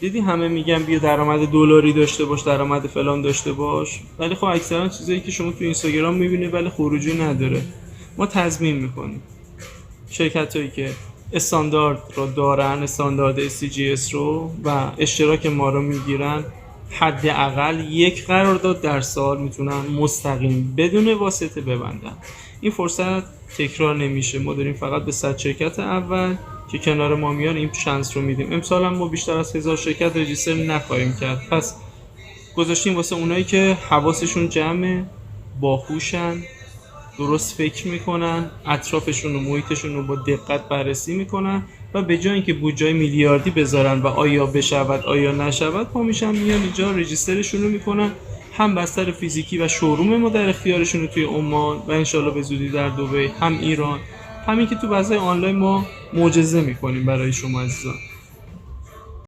دیدی همه میگن بیا درآمد دلاری داشته باش، درآمد فلان داشته باش، ولی خب اکثرا چیزایی که شما تو اینستاگرام میبینی ولی خروجی نداره. ما تضمین میکنیم شرکت هایی که استاندارد رو دارن، استاندارد SCGS رو و اشتراک ما رو میگیرن، حداقل یک قرارداد در سال میتونن مستقیم بدون واسطه ببندن. این فرصت تکرار نمیشه. ما داریم فقط به 100 شرکت اول که کنار ما میان این شانس رو میدیم. امسال هم ما بیشتر از 1000 شرکت رجیستر نخواهیم کرد، پس گذاشتیم واسه اونایی که حواسشون جمعه، باهوشن، درست فکر میکنن، اطرافشون و محیطشون رو با دقت بررسی میکنن و به جای اینکه بودجه میلیاردی بذارن و آیا بشود آیا نشود، پا میشن میان اینجا رجیسترشون رو میکنن، هم بستر فیزیکی و شوروم ما در اختیارشون توی عمان و انشالله به زودی در دبی، هم ایران، همین که تو بازار آنلاین ما معجزه میکنیم برای شما عزیزان.